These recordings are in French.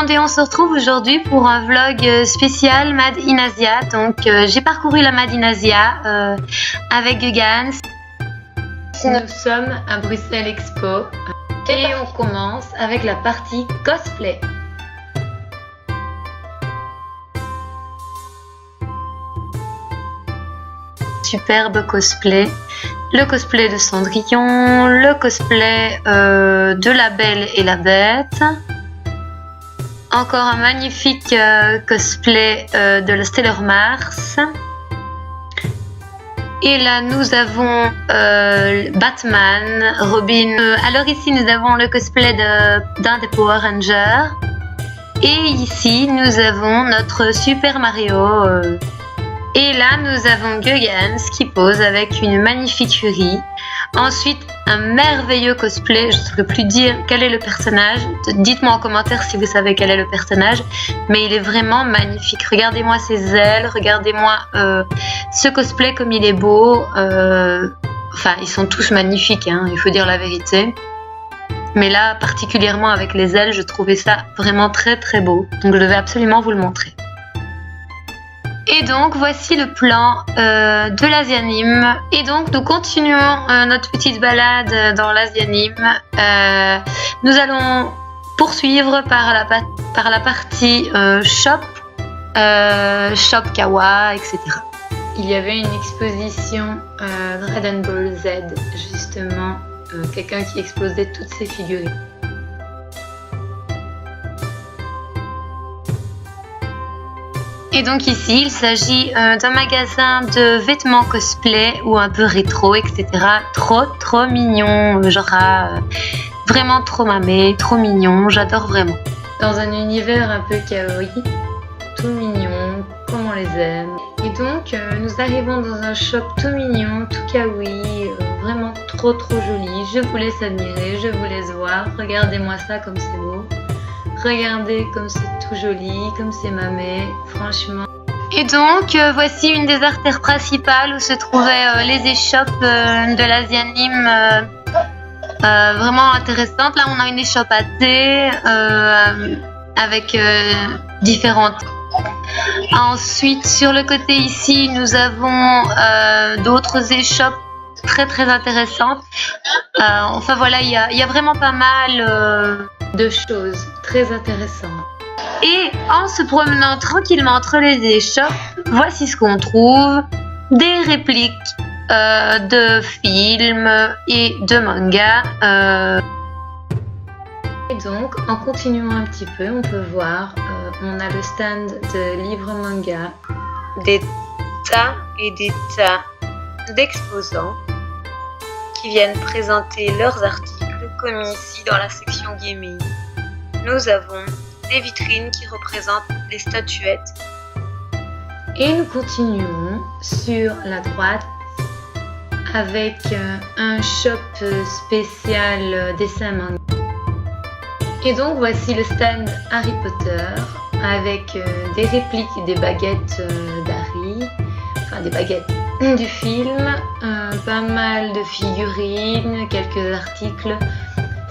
monde et on se retrouve aujourd'hui pour un vlog spécial Made in Asia. Donc j'ai parcouru la Made in Asia avec Gugan. Nous sommes à Bruxelles Expo et on commence avec la partie cosplay. Superbe cosplay. Le cosplay de Cendrillon, le cosplay de La Belle et la Bête. Encore un magnifique cosplay de la Stellar Mars. Et là nous avons Batman, Robin. Alors ici nous avons le cosplay d'un des Power Rangers. Et ici nous avons notre Super Mario. Et là nous avons Gugan qui pose avec une magnifique furie. Ensuite un merveilleux cosplay, je ne saurais plus dire quel est le personnage. Dites-moi en commentaire si vous savez quel est le personnage. Mais il est vraiment magnifique. Regardez-moi ses ailes, regardez-moi ce cosplay comme il est beau. Enfin ils sont tous magnifiques, hein, il faut dire la vérité. Mais là particulièrement avec les ailes, je trouvais ça vraiment très très beau. Donc je vais absolument vous le montrer. Et donc voici le plan de l'Asianime. Et donc nous continuons notre petite balade dans l'Asianime. Nous allons poursuivre par la partie shop, shop kawa, etc. Il y avait une exposition Dragon Ball Z, justement, quelqu'un qui exposait toutes ses figurines. Et donc ici, il s'agit d'un magasin de vêtements cosplay ou un peu rétro, etc. Trop mignon, genre vraiment trop mamé, trop mignon, j'adore vraiment. Dans un univers un peu kawaii, tout mignon, comme on les aime. Et donc, nous arrivons dans un shop tout mignon, tout kawaii, vraiment trop joli. Je vous laisse admirer, je vous laisse voir. Regardez-moi ça comme c'est beau. Regardez comme c'est tout joli, comme c'est mamé, franchement. Et donc, voici une des artères principales où se trouvaient les échoppes de l'Asianime vraiment intéressantes. Là, on a une échoppe à thé avec différentes. Ensuite, sur le côté ici, nous avons d'autres échoppes très intéressantes. Enfin voilà, il y a vraiment pas mal de choses très intéressantes. Et en se promenant tranquillement entre les échoppes, voici ce qu'on trouve. Des répliques de films et de mangas. Et donc, en continuant un petit peu, on peut voir, on a le stand de livres manga, des tas et des tas d'exposants qui viennent présenter leurs articles, comme ici dans la section gaming. Nous avons des vitrines qui représentent les statuettes. Et nous continuons sur la droite avec un shop spécial dessin manga. Et donc voici le stand Harry Potter avec des répliques des baguettes d'Harry, enfin des baguettes du film, pas mal de figurines, quelques articles.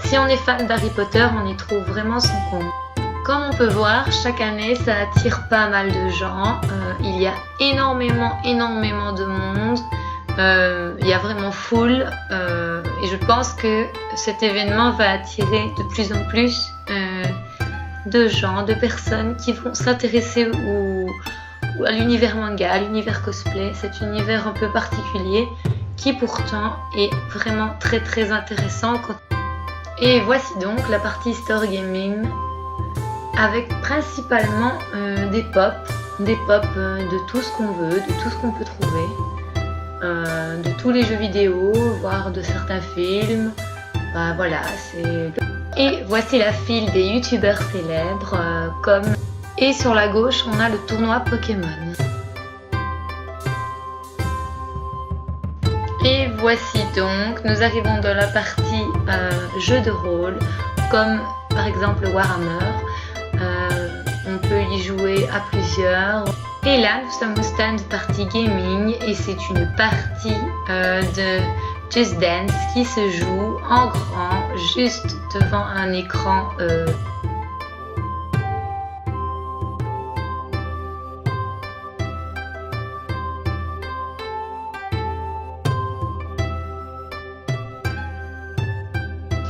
Si on est fan d'Harry Potter, on y trouve vraiment son compte. Comme on peut voir, chaque année, ça attire pas mal de gens. Il y a énormément de monde. Il y a vraiment full. Et je pense que cet événement va attirer de plus en plus de gens, de personnes qui vont s'intéresser à l'univers manga, à l'univers cosplay. Cet univers un peu particulier qui pourtant est vraiment très intéressant. Et voici donc la partie store gaming avec principalement des pop de tout ce qu'on veut, de tout ce qu'on peut trouver, de tous les jeux vidéo, voire de certains films. Bah, voilà, c'est. Et voici la file des youtubeurs célèbres Et sur la gauche, on a le tournoi Pokémon. Et voici donc, nous arrivons dans la partie jeux de rôle, comme par exemple Warhammer. On peut y jouer à plusieurs. Et là, nous sommes au stand partie gaming et c'est une partie de Just Dance qui se joue en grand, juste devant un écran.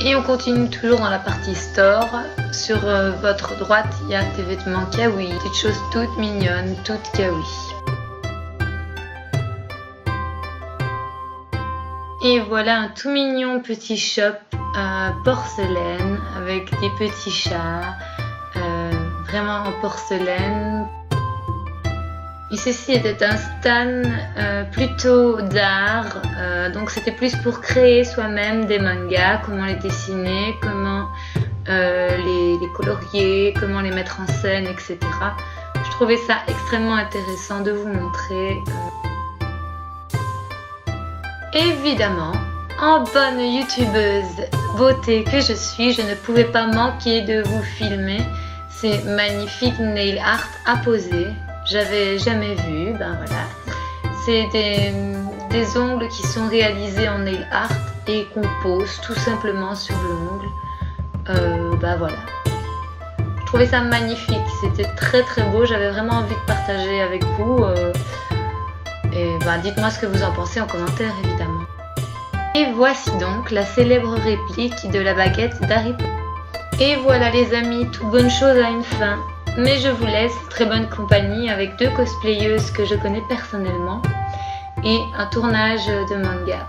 Et on continue toujours dans la partie store. Sur votre droite, il y a des vêtements kawaii, des choses toutes mignonnes, toutes kawaii. Et voilà un tout mignon petit shop porcelaine avec des petits chats, vraiment en porcelaine. Et ceci était un stand plutôt d'art, donc c'était plus pour créer soi-même des mangas, comment les dessiner, comment les colorier, comment les mettre en scène, etc. Je trouvais ça extrêmement intéressant de vous montrer. Évidemment, en bonne youtubeuse beauté que je suis, je ne pouvais pas manquer de vous filmer ces magnifiques nail art à poser. J'avais jamais vu, ben voilà. C'est des ongles qui sont réalisés en nail art et qu'on pose tout simplement sur l'ongle. Ben voilà. Je trouvais ça magnifique, c'était très très beau, j'avais vraiment envie de partager avec vous. Et ben dites-moi ce que vous en pensez en commentaire évidemment. Et voici donc la célèbre réplique de la baguette d'Harry Potter. Et voilà les amis, toute bonne chose a une fin. Mais je vous laisse très bonne compagnie avec 2 cosplayeuses que je connais personnellement et un tournage de manga.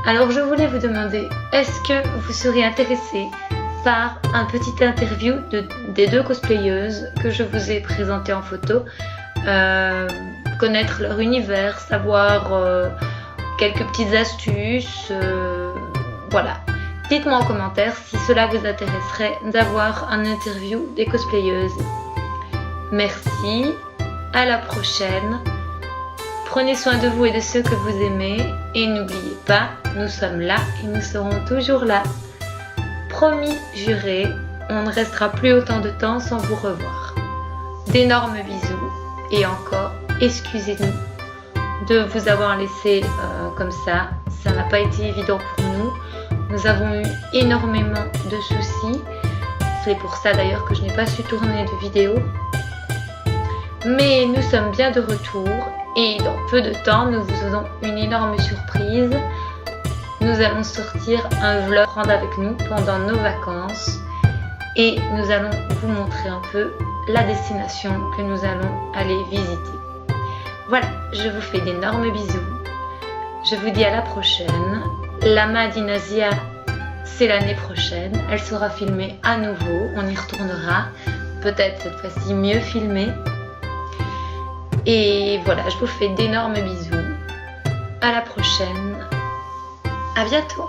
Alors je voulais vous demander, est-ce que vous seriez intéressé par un petit interview des 2 cosplayeuses que je vous ai présentées en photo, connaître leur univers, savoir quelques petites astuces, voilà. Dites-moi en commentaire si cela vous intéresserait d'avoir un interview des cosplayeuses. Merci, à la prochaine. Prenez soin de vous et de ceux que vous aimez. Et n'oubliez pas, nous sommes là et nous serons toujours là. Promis, juré, on ne restera plus autant de temps sans vous revoir. D'énormes bisous et encore, excusez-nous de vous avoir laissé comme ça. Ça n'a pas été évident pour nous. Nous avons eu énormément de soucis. C'est pour ça d'ailleurs que je n'ai pas su tourner de vidéo. Mais nous sommes bien de retour et dans peu de temps, nous vous faisons une énorme surprise. Nous allons sortir un vlog prendre avec nous pendant nos vacances et nous allons vous montrer un peu la destination que nous allons aller visiter. Voilà, je vous fais d'énormes bisous. Je vous dis à la prochaine. La Madinasia, c'est l'année prochaine. Elle sera filmée à nouveau. On y retournera. Peut-être cette fois-ci mieux filmée. Et voilà, je vous fais d'énormes bisous. À la prochaine. À bientôt.